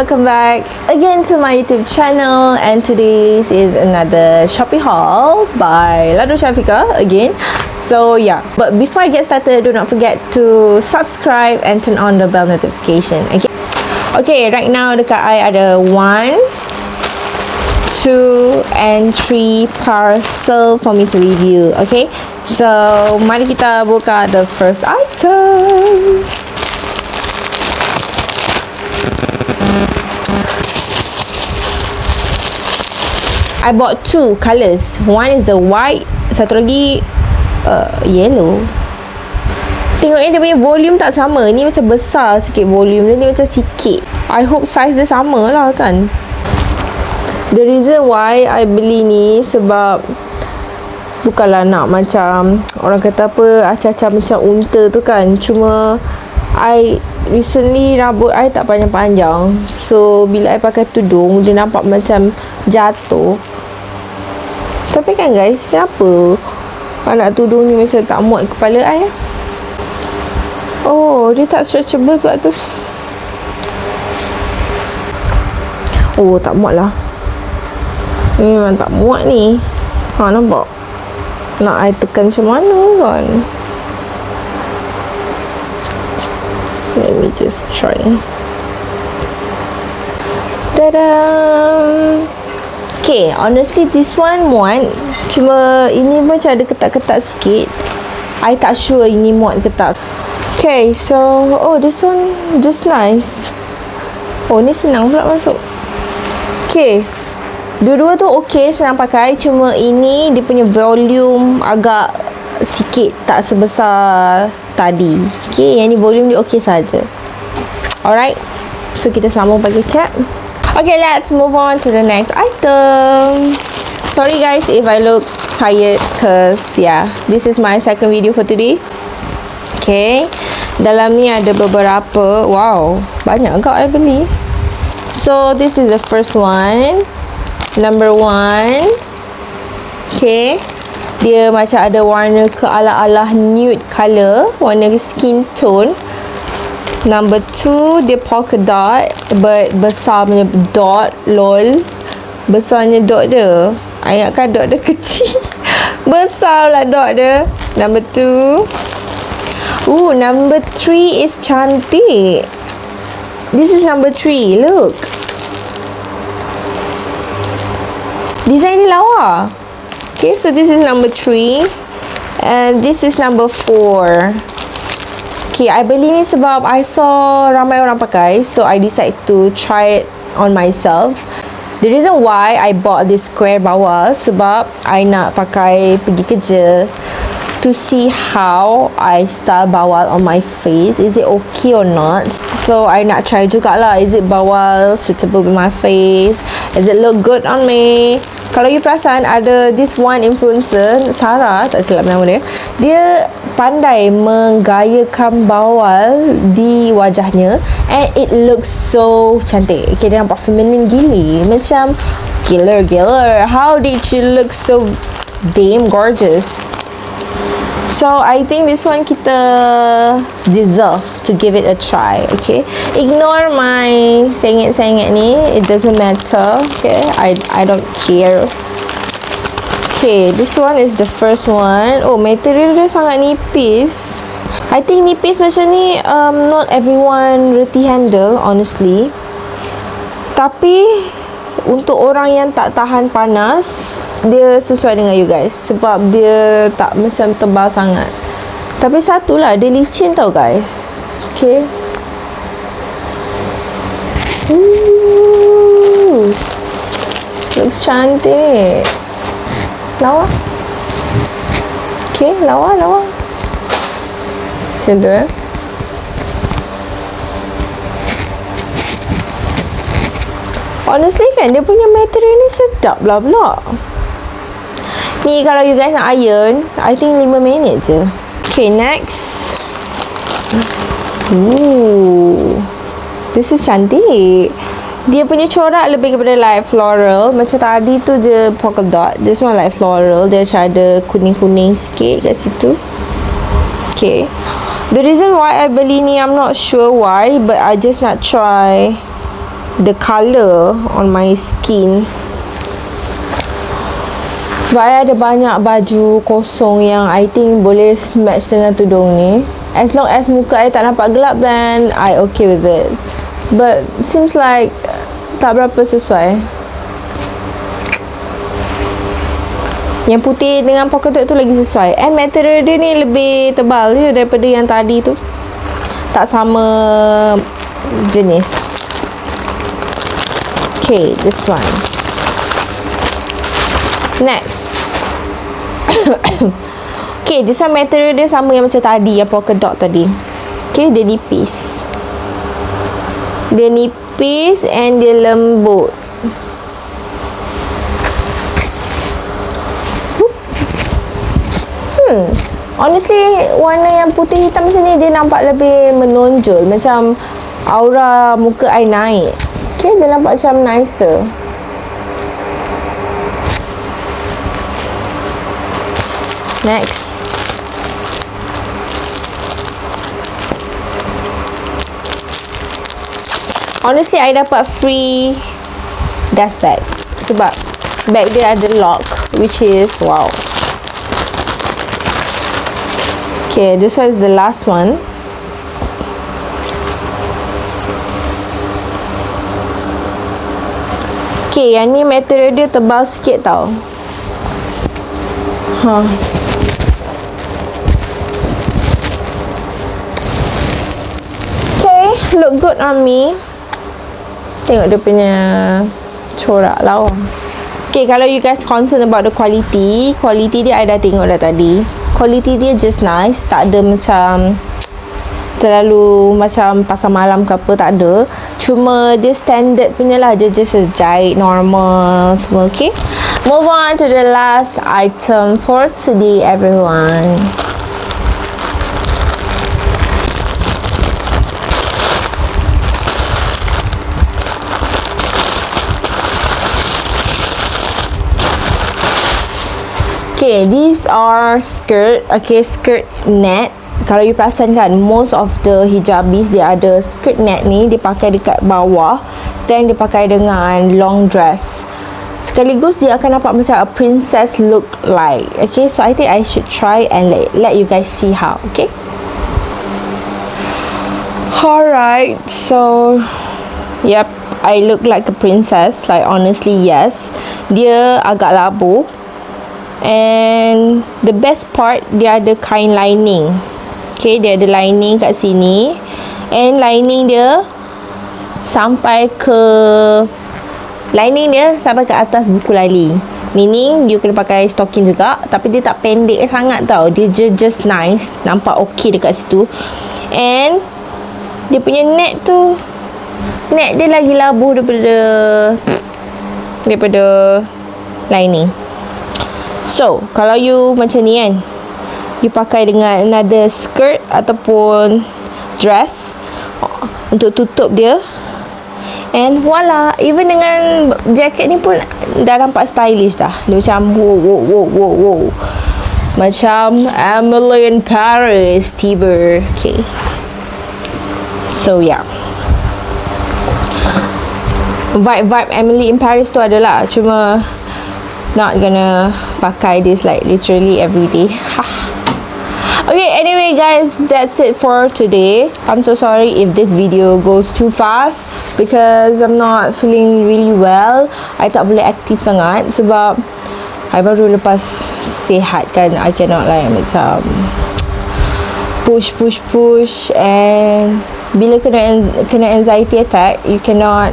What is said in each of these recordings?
welcome back again to my YouTube channel, and today's is another Shopee haul by Shafiqa again. So yeah, but before I get started, do not forget to subscribe and turn on the bell notification. Okay, right now dekat I ada 1, 2 and 3 parcel for me to review. Okay, so mari kita buka the first item. I bought 2 colours. One is the white, satu lagi yellow. Tengok dia punya volume tak sama. Ni macam besar sikit volume dia, ni macam sikit. I hope size dia sama lah kan. The reason why I beli ni sebab bukanlah nak macam orang kata apa, acah-acah macam unta tu kan. Cuma I recently rambut I tak panjang-panjang, so bila I pakai tudung dia nampak macam jatuh. Tapi kan guys, kenapa anak tudung ni macam tak muat kepala I? Oh, dia tak stretchable pula tu. Oh, tak muat lah. Ni memang tak muat ni. Nampak? Nak I tekan macam mana kan? Let me just try. Ta-da! Okay, honestly this one muat. Cuma ini macam ada ketat-ketat sikit. I tak sure ini muat ke tak. Okay, so this one just nice. Oh, ni senang pula masuk. Okay, dua-dua tu okay, senang pakai. Cuma ini dia punya volume agak sikit, tak sebesar tadi. Okay, yang ni volume dia okay saja. Alright, so kita sambung pakai cap. Okay, let's move on to the next item. Sorry guys if I look tired, cause yeah, this is my second video for today. Okay, dalam ni ada beberapa. Wow, banyak agak I beli. So this is the first one, number 1. Okay, dia macam ada warna ke ala-ala nude color, warna skin tone. Number 2, dia polka dot, but besar punya dot. Lol, besarnya dot dia. I ingatkan dot dia kecil. Besar lah dot dia. Number 2. Number 3 is cantik. This is number 3. Look, design ni lawa. Okay, so this is number 3 and this is number 4. Okay, I beli ni sebab I saw ramai orang pakai, so I decide to try it on myself. The reason why I bought this square bawah sebab I nak pakai pergi kerja, to see how I style bawal on my face. Is it okay or not? So I nak try jugalah, is it bawal suitable with my face? Does it look good on me? Kalau you perasan, ada this one influencer, Sarah, tak silap nama dia. Dia pandai menggayakan bawal di wajahnya and it looks so cantik. Okay, dia nampak feminine gila. Macam gila. How did she look so damn gorgeous? So I think this one kita deserve to give it a try. Okay, ignore my sengit-sengit ni, it doesn't matter. Okay, I don't care. Okay, this one is the first one. Oh, material dia sangat nipis. I think nipis macam ni not everyone reti handle honestly. Tapi untuk orang yang tak tahan panas, dia sesuai dengan you guys sebab dia tak macam tebal sangat. Tapi satulah, dia licin tau guys. Okay, looks cantik. Lawa. Okay, lawa. Macam tu honestly kan, dia punya material ni sedap lah pula. Ni kalau you guys nak iron, I think 5 minit je. Okay, next. This is cantik. Dia punya corak lebih kepada light floral. Macam tadi tu je polka dot, this one light floral. Dia macam ada kuning-kuning sikit kat situ. Okay, the reason why I beli ni, I'm not sure why, but I just nak try the colour on my skin. Sebab I ada banyak baju kosong yang I think boleh match dengan tudung ni. As long as muka I tak nampak gelap, then I okay with it. But seems like tak berapa sesuai. Yang putih dengan polka dot tu lagi sesuai. And material dia ni lebih tebal je daripada yang tadi tu. Tak sama jenis. Okay, this one. Next. Okay, this one material dia sama yang macam tadi, yang polka dot tadi. Okay, dia nipis. Dia nipis and dia lembut. Honestly, warna yang putih hitam macam ni, dia nampak lebih menonjol. Macam aura muka I naik. Okay, dia nampak macam nicer. Next. Honestly, I dapat free dust bag. Sebab bag dia ada lock, which is wow. Okay, this one is the last one. Okay, yang ni material dia tebal sikit tau. Okay, look good on me. Tengok dia punya corak lawa. Okay, kalau you guys concerned about the quality dia I dah tengok dah tadi. Quality dia just nice. Tak ada macam terlalu macam pasar malam ke apa, tak ada. Cuma dia standard punya lah. Dia just jahit normal semua. Okay, move on to the last item for today, everyone. Okay, these are skirt. Okay, skirt net. Kalau you perasan kan, most of the hijabis dia ada skirt net ni, dia pakai dekat bawah, then dia pakai dengan long dress. Sekaligus dia akan nampak macam a princess look like. Okay, so I think I should try and let you guys see how. Okay. Alright, so yep, I look like a princess. Like honestly, yes. Dia agak labu. And the best part, dia ada kain lining. Okay, dia ada lining kat sini. And lining dia sampai ke atas buku lali. Meaning you kena pakai stocking juga, tapi dia tak pendek sangat tau. Dia just nice, nampak okay dekat situ. And dia punya net tu, net dia lagi labuh daripada lining. So, kalau you macam ni kan, you pakai dengan another skirt ataupun dress untuk tutup dia, and voila, even dengan jaket ni pun dah nampak stylish dah. Dia macam wow. Macam Emily in Paris tiba. Okay. So yeah, vibe Emily in Paris tu adalah, cuma not gonna pakai this like literally every day. Okay, anyway guys, that's it for today. I'm so sorry if this video goes too fast because I'm not feeling really well. I tak boleh aktif sangat sebab I baru lepas sihat kan. I cannot like macam push, and bila kena anxiety attack, you cannot,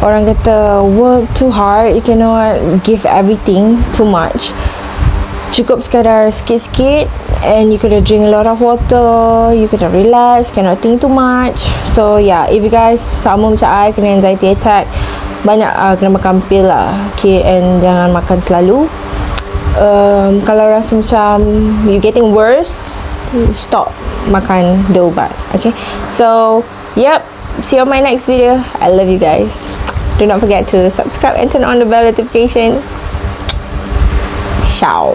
orang kata, work too hard. You cannot give everything too much. Cukup sekadar sikit-sikit, and you kena drink a lot of water. You kena relax, cannot think too much. So yeah, if you guys sama macam I, kena anxiety attack, banyak kena makan pil lah. Okay, and jangan makan selalu. Kalau rasa macam you getting worse, stop makan the ubat. Okay, so yep, see you on my next video. I love you guys. Do not forget to subscribe and turn on the bell notification. Ciao.